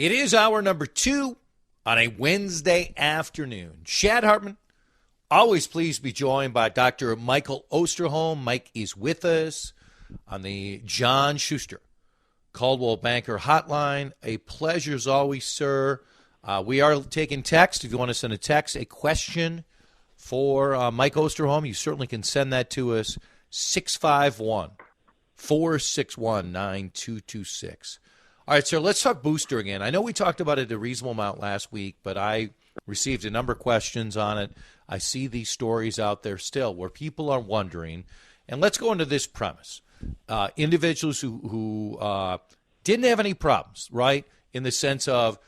It is hour number 2 on a Wednesday afternoon. Shad Hartman, always pleased to be joined by Dr. Michael Osterholm. Mike is with us on the John Schuster Caldwell Banker Hotline. A pleasure as always, sir. We are taking text. If you want to send a text, a question for Mike Osterholm, you certainly can send that to us, 651-461-9226. All right, sir, let's talk booster again. I know we talked about it a reasonable amount last week, but I received a number of questions on it. I see these stories out there still where people are wondering. And let's go into this premise. Individuals who didn't have any problems, right, in the sense of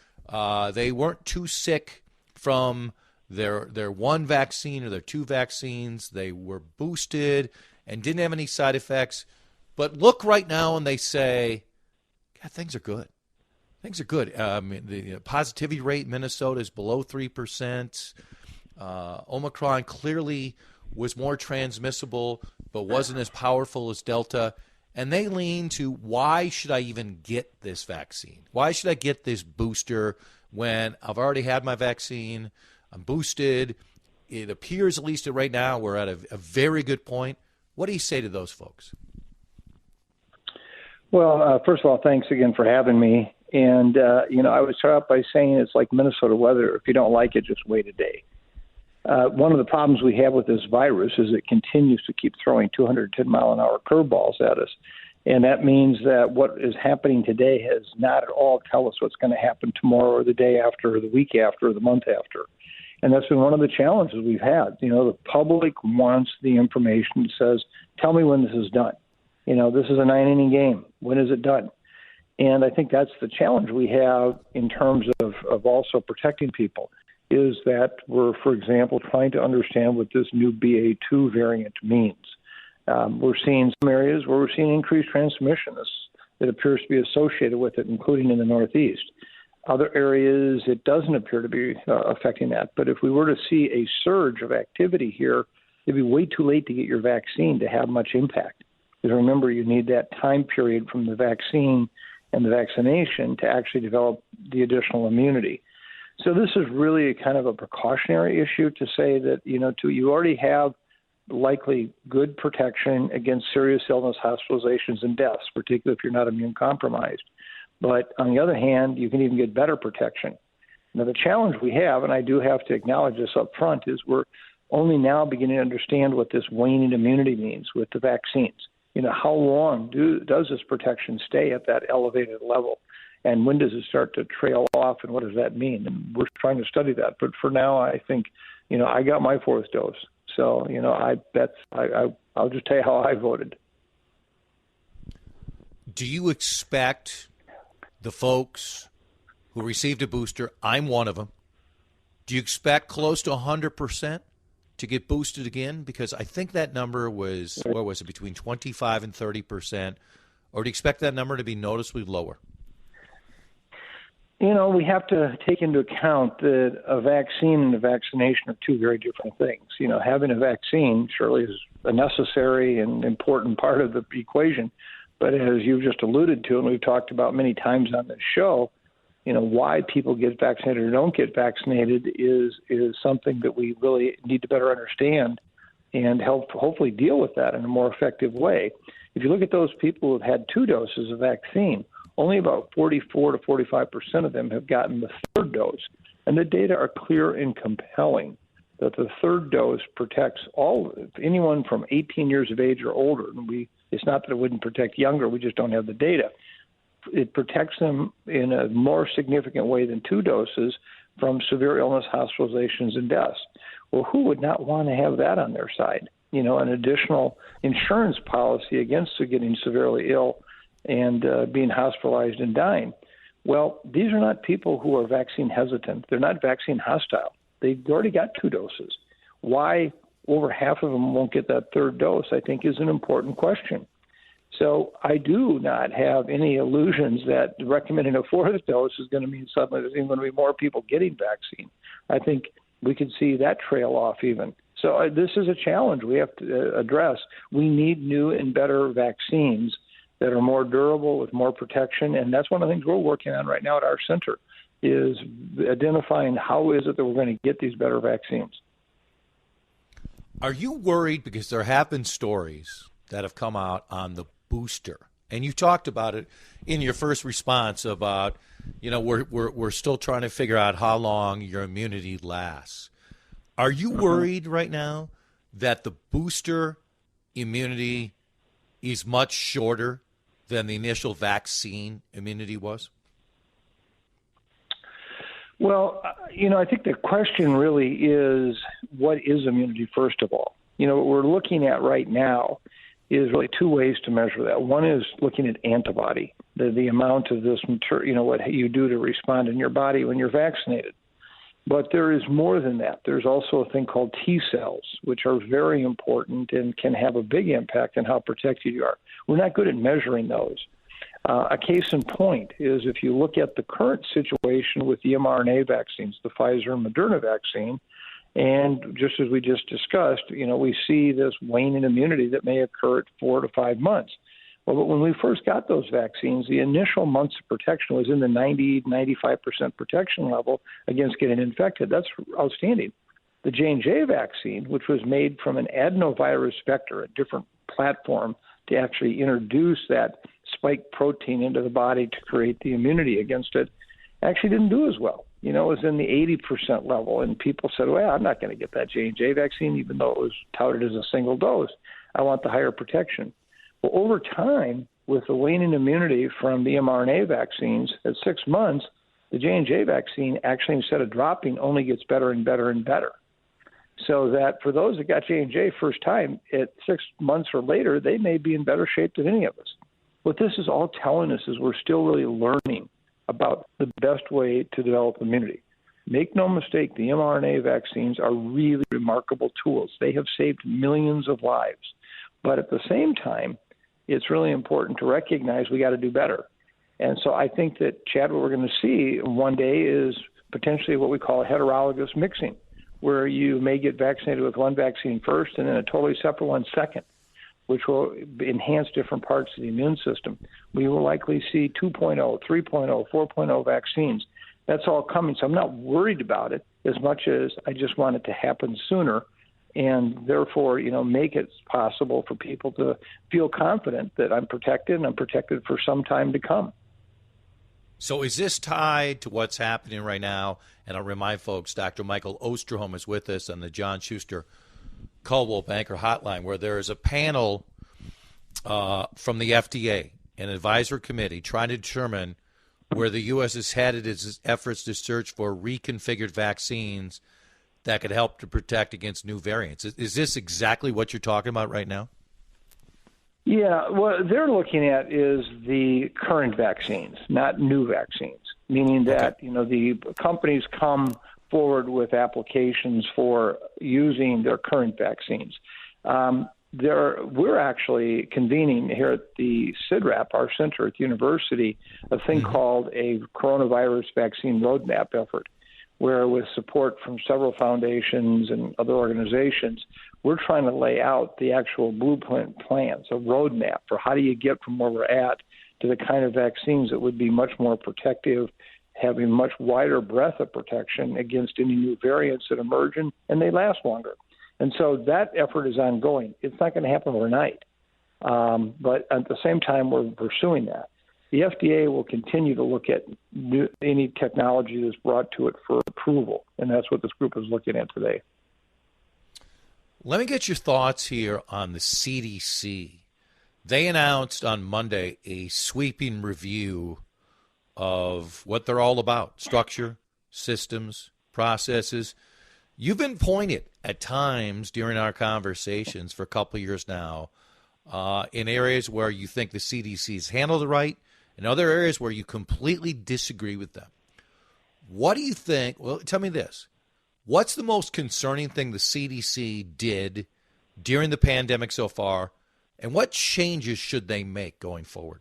they weren't too sick from their one vaccine or their two vaccines. They were boosted and didn't have any side effects. But look right now and they say, God, things are good. Things are good. The positivity rate in Minnesota is below 3%. Omicron clearly was more transmissible, but wasn't as powerful as Delta. And they lean to, why should I even get this vaccine? Why should I get this booster when I've already had my vaccine? I'm boosted. It appears, at least right now, we're at a very good point. What do you say to those folks? Well, first of all, thanks again for having me. And, I would start out by saying it's like Minnesota weather. If you don't like it, just wait a day. One of the problems we have with this virus is it continues to keep throwing 210-mile-an-hour curveballs at us. And that means that what is happening today has not at all tell us what's going to happen tomorrow or the day after or the week after or the month after. And that's been one of the challenges we've had. The public wants the information that says, tell me when this is done. This is a 9-inning game. When is it done? And I think that's the challenge we have in terms of also protecting people, is that we're, for example, trying to understand what this new BA2 variant means. We're seeing some areas where we're seeing increased transmission that appears to be associated with it, including in the Northeast. Other areas, it doesn't appear to be affecting that. But if we were to see a surge of activity here, it'd be way too late to get your vaccine to have much impact. Because remember, you need that time period from the vaccine and the vaccination to actually develop the additional immunity. So this is really a kind of a precautionary issue to say that, you already have likely good protection against serious illness, hospitalizations, and deaths, particularly if you're not immune compromised. But on the other hand, you can even get better protection. Now, the challenge we have, and I do have to acknowledge this up front, is we're only now beginning to understand what this waning immunity means with the vaccines. How long does this protection stay at that elevated level? And when does it start to trail off, and what does that mean? And we're trying to study that. But for now, I think, I got my 4th dose. So, I'll just tell you how I voted. Do you expect the folks who received a booster, I'm one of them, do you expect close to 100% to get boosted again? Because I think that number was, what was it, between 25 and 30%, or do you expect that number to be noticeably lower? We have to take into account that a vaccine and a vaccination are two very different things. Having a vaccine surely is a necessary and important part of the equation. But as you've just alluded to, and we've talked about many times on this show, why people get vaccinated or don't get vaccinated is something that we really need to better understand and help hopefully deal with that in a more effective way. If you look at those people who have had 2 doses of vaccine, only about 44 to 45% of them have gotten the 3rd dose. And the data are clear and compelling that the 3rd dose protects anyone from 18 years of age or older. And it's not that it wouldn't protect younger, we just don't have the data. It protects them in a more significant way than 2 doses from severe illness, hospitalizations, and deaths. Well, who would not want to have that on their side? An additional insurance policy against getting severely ill and being hospitalized and dying. Well, these are not people who are vaccine hesitant. They're not vaccine hostile. They've already got 2 doses. Why over half of them won't get that 3rd dose, I think, is an important question. So I do not have any illusions that recommending a 4th dose is going to mean suddenly there's even going to be more people getting vaccine. I think we could see that trail off even. So this is a challenge we have to address. We need new and better vaccines that are more durable with more protection. And that's one of the things we're working on right now at our center, is identifying how is it that we're going to get these better vaccines. Are you worried, because there have been stories that have come out on the booster, and you talked about it in your first response about, we're still trying to figure out how long your immunity lasts. Are you worried right now that the booster immunity is much shorter than the initial vaccine immunity was? Well, I think the question really is, what is immunity, first of all? What we're looking at right now is really two ways to measure that. One is looking at antibody, the amount of this material, what you do to respond in your body when you're vaccinated. But there is more than that. There's also a thing called T cells, which are very important and can have a big impact on how protected you are. We're not good at measuring those. A case in point is if you look at the current situation with the mRNA vaccines, the Pfizer and Moderna vaccine, and just as we just discussed, we see this waning immunity that may occur at 4 to 5 months. Well, but when we first got those vaccines, the initial months of protection was in the 90-95% protection level against getting infected. That's outstanding. The J&J vaccine, which was made from an adenovirus vector, a different platform to actually introduce that spike protein into the body to create the immunity against it, actually didn't do as well. It was in the 80% level, and people said, well, I'm not going to get that J&J vaccine, even though it was touted as a single dose. I want the higher protection. Well, over time, with the waning immunity from the mRNA vaccines, at 6 months, the J&J vaccine actually, instead of dropping, only gets better and better and better. So that for those that got J&J first time, at 6 months or later, they may be in better shape than any of us. What this is all telling us is we're still really learning about the best way to develop immunity. Make no mistake, the mRNA vaccines are really remarkable tools. They have saved millions of lives. But at the same time, it's really important to recognize we got to do better. And so I think that, Chad, what we're going to see one day is potentially what we call a heterologous mixing, where you may get vaccinated with one vaccine first and then a totally separate one second, which will enhance different parts of the immune system. We will likely see 2.0, 3.0, 4.0 vaccines. That's all coming. So I'm not worried about it as much as I just want it to happen sooner, and therefore, make it possible for people to feel confident that I'm protected, and I'm protected for some time to come. So is this tied to what's happening right now? And I'll remind folks, Dr. Michael Osterholm is with us on the John Schuster Coldwell Banker Hotline, where there is a panel from the FDA, an advisory committee, trying to determine where the U.S. is headed in its efforts to search for reconfigured vaccines that could help to protect against new variants. Is this exactly what you're talking about right now? Yeah, what they're looking at is the current vaccines, not new vaccines, meaning that, the companies come forward with applications for using their current vaccines. We're actually convening here at the CIDRAP, our center at the university, a thing called a coronavirus vaccine roadmap effort, where with support from several foundations and other organizations, we're trying to lay out the actual blueprint plans, a roadmap for how do you get from where we're at to the kind of vaccines that would be much more protective, having much wider breadth of protection against any new variants that emerge, and they last longer. And so that effort is ongoing. It's not going to happen overnight. But at the same time, we're pursuing that. The FDA will continue to look at any technology that's brought to it for approval, and that's what this group is looking at today. Let me get your thoughts here on the CDC. They announced on Monday a sweeping review of what they're all about: structure, systems, processes. You've been pointed at times during our conversations for a couple of years now in areas where you think the CDC's handled it right, and other areas where you completely disagree with them. What do you think? Well, tell me this. What's the most concerning thing the CDC did during the pandemic so far, and what changes should they make going forward?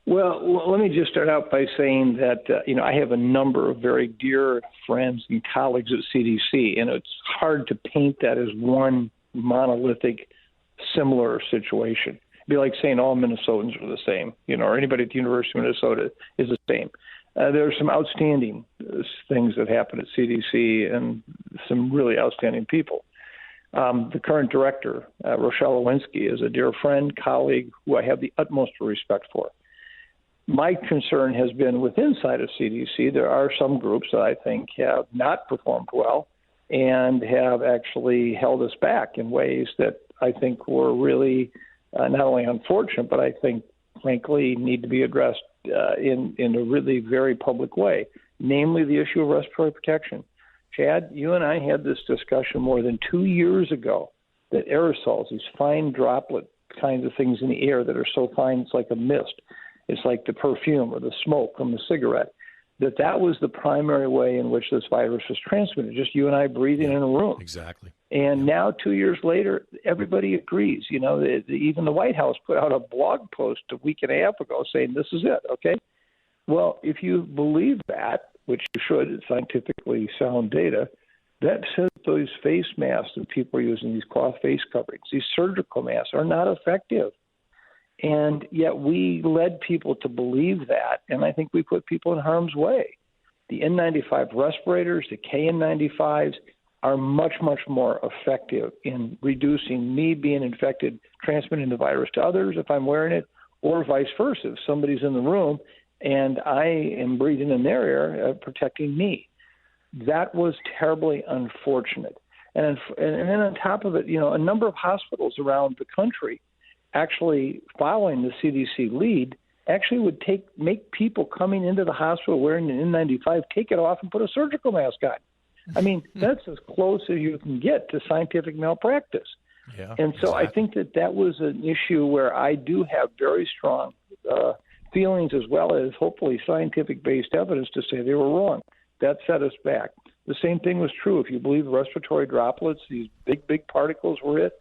Well, let me just start out by saying that, I have a number of very dear friends and colleagues at CDC, and it's hard to paint that as one monolithic, similar situation. It'd be like saying all Minnesotans are the same, or anybody at the University of Minnesota is the same. There are some outstanding things that happen at CDC and some really outstanding people. The current director, Rochelle Lewinsky, is a dear friend, colleague who I have the utmost respect for. My concern has been with inside of CDC, there are some groups that I think have not performed well and have actually held us back in ways that I think were really not only unfortunate, but I think, frankly, need to be addressed in a really very public way, namely the issue of respiratory protection. Chad, you and I had this discussion more than 2 years ago that aerosols, these fine droplet kinds of things in the air that are so fine it's like a mist, it's like the perfume or the smoke from the cigarette, that was the primary way in which this virus was transmitted, just you and I breathing in a room. Exactly. And now 2 years later, everybody agrees. Even the White House put out a blog post a week and a half ago saying this is it, okay? Well, if you believe that, which you should, it's scientifically sound data, that says those face masks that people are using, these cloth face coverings, these surgical masks are not effective. And yet we led people to believe that, and I think we put people in harm's way. The N95 respirators, the KN95s, are much, much more effective in reducing me being infected, transmitting the virus to others if I'm wearing it, or vice versa. If somebody's in the room and I am breathing in their air, protecting me. That was terribly unfortunate. And then on top of it, a number of hospitals around the country actually following the CDC lead actually would make people coming into the hospital wearing an N95 take it off and put a surgical mask on. I mean, that's as close as you can get to scientific malpractice. Yeah, and so exactly. I think that was an issue where I do have very strong feelings as well as hopefully scientific-based evidence to say they were wrong. That set us back. The same thing was true if you believe respiratory droplets, these big particles were it.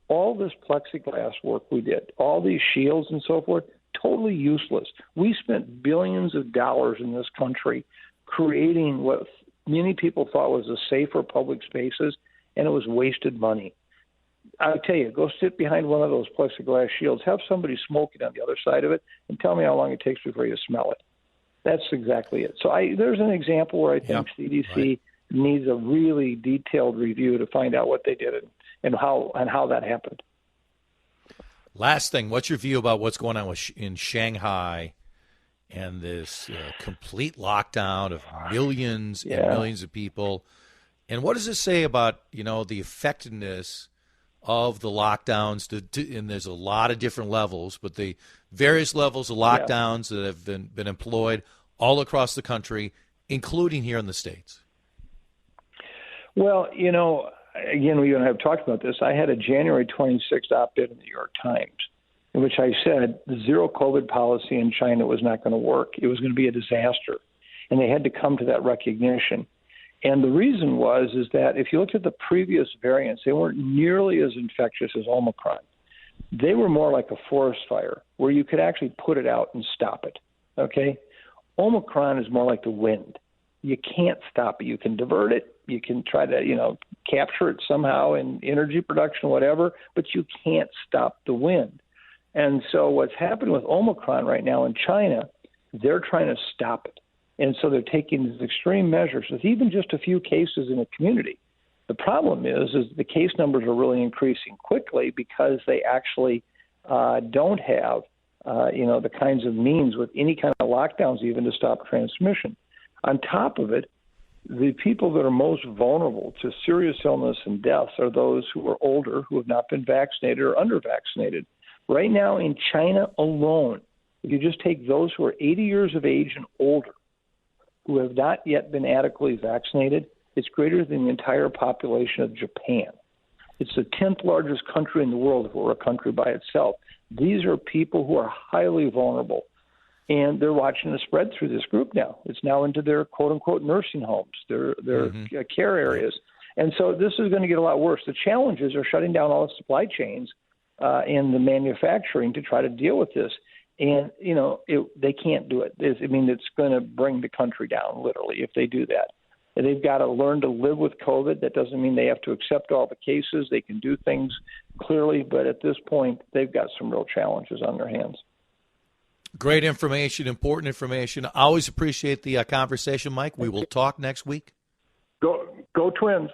All this plexiglass work we did, all these shields and so forth, totally useless. We spent billions of dollars in this country creating what many people thought was a safer public spaces, and it was wasted money. I'll tell you, go sit behind one of those plexiglass shields, have somebody smoking on the other side of it, and tell me how long it takes before you smell it. That's exactly it. So there's an example where I think CDC needs a really detailed review to find out what they did and how that happened. Last thing, what's your view about what's going on in Shanghai and this complete lockdown of millions and millions of people? And what does it say about, the effectiveness of the lockdowns? And there's a lot of different levels, but the various levels of lockdowns that have been employed all across the country, including here in the States. Well, again, we and I have talked about this. I had a January 26th op-ed in the New York Times in which I said the zero COVID policy in China was not going to work. It was going to be a disaster. And they had to come to that recognition. And the reason is that if you looked at the previous variants, they weren't nearly as infectious as Omicron. They were more like a forest fire where you could actually put it out and stop it, okay? Omicron is more like the wind. You can't stop it. You can divert it. You can try to, capture it somehow in energy production, whatever, but you can't stop the wind. And so what's happened with Omicron right now in China, they're trying to stop it. And so they're taking these extreme measures with even just a few cases in a community. The problem is the case numbers are really increasing quickly because they actually don't have, the kinds of means with any kind of lockdowns even to stop transmission. On top of it, the people that are most vulnerable to serious illness and deaths are those who are older, who have not been vaccinated or under-vaccinated. Right now in China alone, if you just take those who are 80 years of age and older, who have not yet been adequately vaccinated, it's greater than the entire population of Japan. It's the 10th largest country in the world if it were a country by itself. These are people who are highly vulnerable, and they're watching the spread through this group now. It's now into their quote-unquote nursing homes, their care areas. And so this is going to get a lot worse. The challenges are shutting down all the supply chains and the manufacturing to try to deal with this. And, they can't do it. It's going to bring the country down, literally, if they do that. they've got to learn to live with COVID. That doesn't mean they have to accept all the cases. They can do things clearly, but at this point, they've got some real challenges on their hands. Great information, important information. I always appreciate the conversation, Mike. We will talk next week. Go Twins.